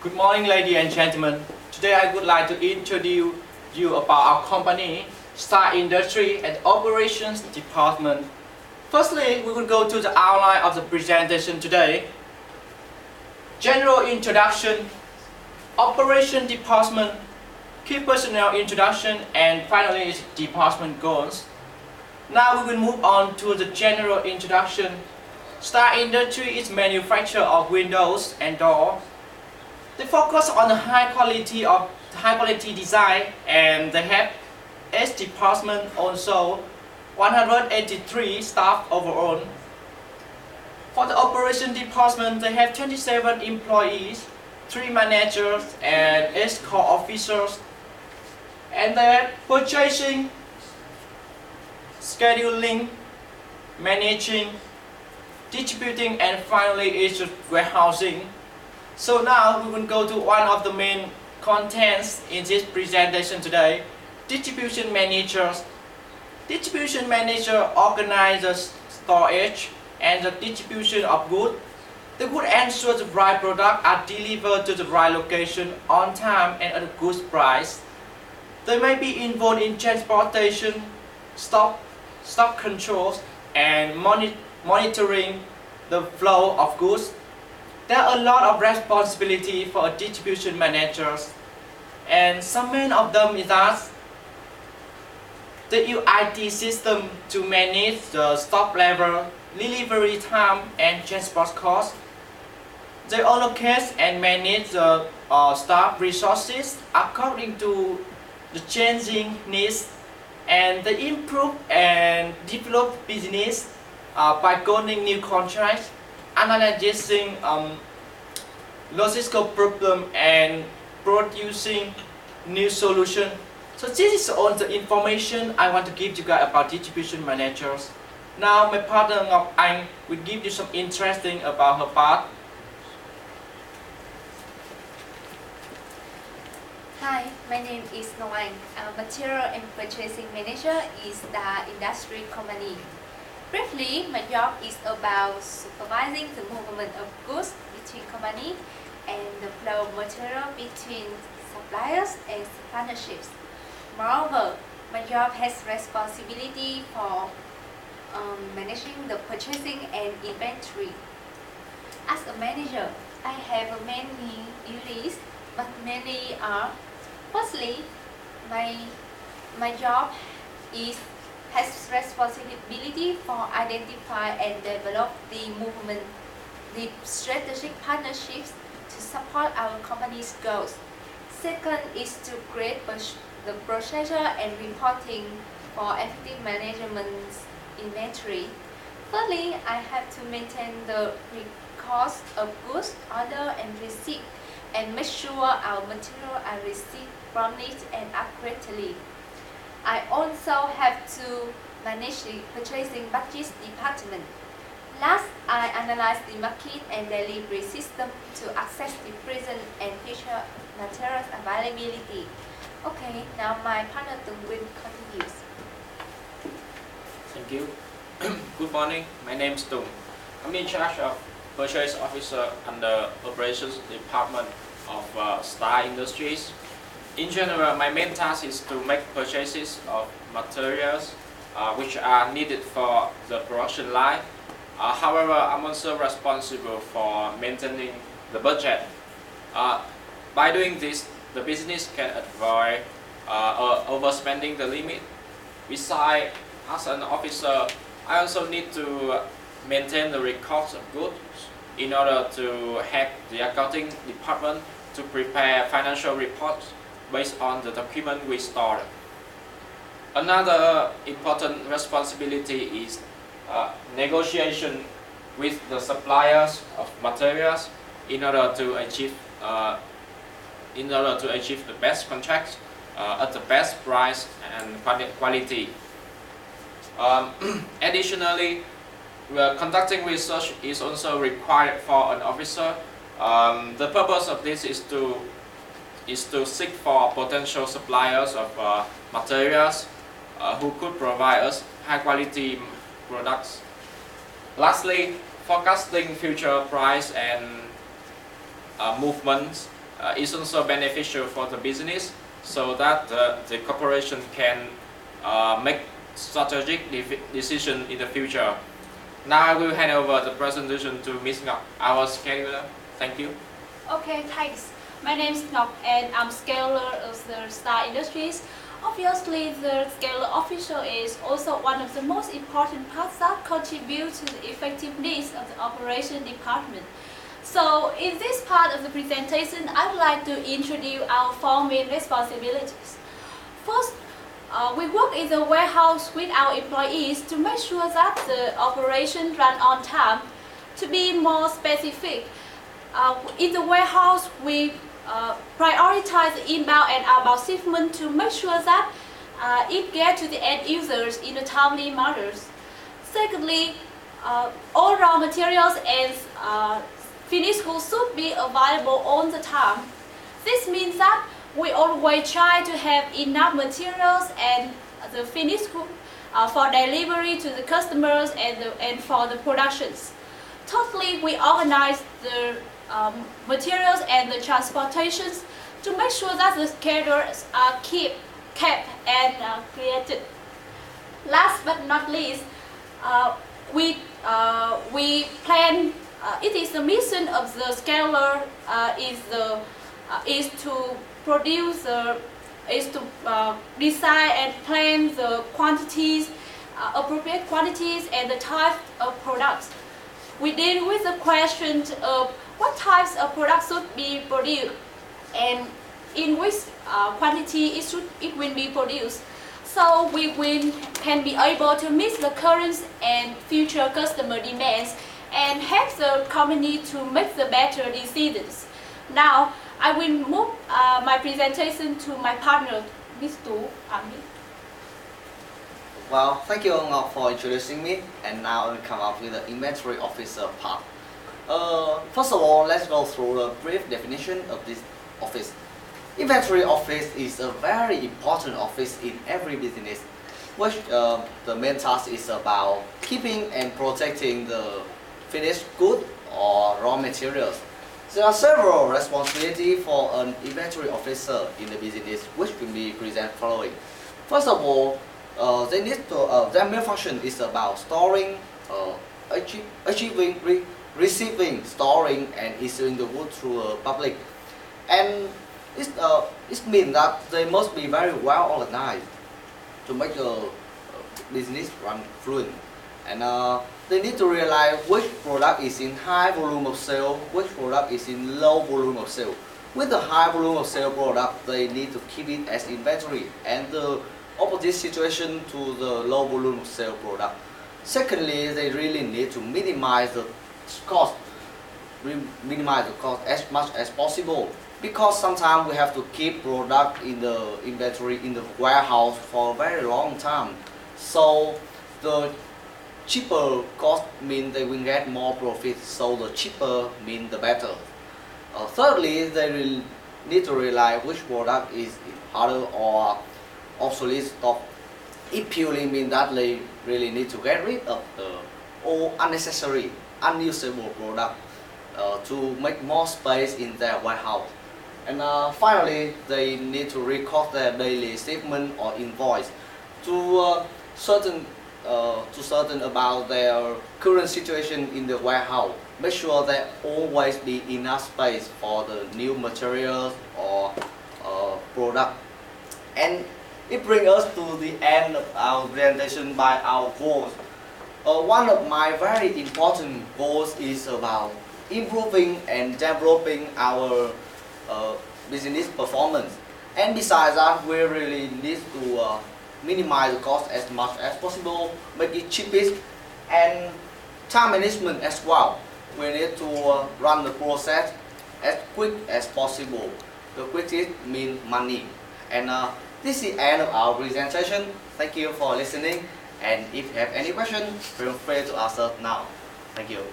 Good morning, ladies and gentlemen. Today I would like to introduce you about our company, Star Industry and Operations Department. Firstly, we will go to the outline of the presentation today. General introduction, Operation Department, key personnel introduction, and finally department goals. Now we will move on to the general introduction. Star Industry is manufacturer of windows and doors. They focus on the high quality design, and they have S department, also 183 staff overall. For the operation department, they have 27 employees, 3 managers and 8 core officers, and they have purchasing, scheduling, managing, distributing, and finally is warehousing. So now we will go to one of the main contents in this presentation today, distribution managers. Distribution manager organizes storage and the distribution of goods. The goods ensure the right products are delivered to the right location on time and at a good price. They may be involved in transportation, stock controls, and monitoring the flow of goods. There are a lot of responsibility for a distribution managers, and some main of them is that they use IT system to manage the stock level, delivery time, and transport costs. They allocate and manage the staff resources according to the changing needs, and they improve and develop business by coding new contracts, analyzing logistical problem, and producing new solution. So this is all the information I want to give you guys about distribution managers. Now my partner Ngoc Anh will give you some interesting about her part. Hi, my name is Ngoc Anh. I'm Material and Purchasing Manager in the industry company. Briefly, my job is about supervising the movement of goods between company and the flow of material between suppliers and partnerships. Moreover, my job has responsibility for managing the purchasing and inventory. As a manager, I have many duties, but many are: firstly, my job has responsibility for identify and develop the strategic partnerships to support our company's goals. Second is to create the procedure and reporting for effective management inventory. Thirdly, I have to maintain the records of goods, order, and receipt, and make sure our material are received promptly and accurately. I also have to manage the purchasing budget department. Last, I analyze the market and delivery system to assess the present and future materials availability. Okay, now my partner Tung will continue. Thank you. Good morning. My name is Tung. I'm in charge of Purchase Officer under Operations Department of Star Industries. In general, my main task is to make purchases of materials which are needed for the production line. However, I'm also responsible for maintaining the budget. By doing this, the business can avoid overspending the limit. Besides, as an officer, I also need to maintain the records of goods in order to help the accounting department to prepare financial reports based on the document we stored. Another important responsibility is negotiation with the suppliers of materials in order to achieve the best contracts at the best price and quality. Additionally, conducting research is also required for an officer. The purpose of this is to seek for potential suppliers of materials who could provide us high quality products. Lastly, forecasting future price and movements is also beneficial for the business, so that the corporation can make strategic decision in the future. Now I will hand over the presentation to Ms. Ngoc, our scheduler. Thank you. Okay, thanks. My name is Ngoc and I'm scheduler of the Star Industries. Obviously, the scheduler official is also one of the most important parts that contribute to the effectiveness of the operation department. So, in this part of the presentation, I would like to introduce our four main responsibilities. First, we work in the warehouse with our employees to make sure that the operation runs on time. To be more specific, in the warehouse, we prioritize the inbound and outbound shipment to make sure that it gets to the end users in a timely manner. Secondly, all raw materials and finished goods should be available on the time. This means that we always try to have enough materials and the finished goods for delivery to the customers and for the productions. Thirdly, we organize the materials and the transportations to make sure that the schedules are kept and created. Last but not least, we plan. It is the mission of the scheduler is to produce design and plan the quantities, appropriate quantities, and the type of products. We deal with the question of what types of products should be produced and in which quantity it will be produced. So we can be able to meet the current and future customer demands and help the company to make the better decisions. Now I will move my presentation to my partner, Ms. Tu. Well, thank you Ngoc for introducing me, and now I will come up with the inventory officer part. First of all, let's go through the brief definition of this office. Inventory office is a very important office in every business, which the main task is about keeping and protecting the finished good or raw materials. There are several responsibilities for an inventory officer in the business, which can be presented following. First of all, their main function is about storing, receiving, storing, and issuing the goods to the public. And it means that they must be very well organized to make the business run fluent. And they need to realize which product is in high volume of sale, which product is in low volume of sale. With the high volume of sale product, they need to keep it as inventory, and the opposite situation to the low volume of sale product. Secondly, they really need to minimize the cost as much as possible, because sometimes we have to keep product in the inventory in the warehouse for a very long time. So the cheaper cost means they will get more profit, so the cheaper means the better. Thirdly, they will need to realize which product is harder or obsolete stock. It purely means that they really need to get rid of the all unnecessary, unusable product to make more space in their warehouse. And finally, they need to record their daily statement or invoice to certain about their current situation in the warehouse. Make sure there always be enough space for the new materials or product. And it brings us to the end of our presentation by our goals. One of my very important goals is about improving and developing our business performance. And besides that, we really need to minimize the cost as much as possible, make it cheapest, and time management as well. We need to run the process as quick as possible. The quickest means money. And this is the end of our presentation. Thank you for listening, and if you have any questions, feel free to ask us now. Thank you.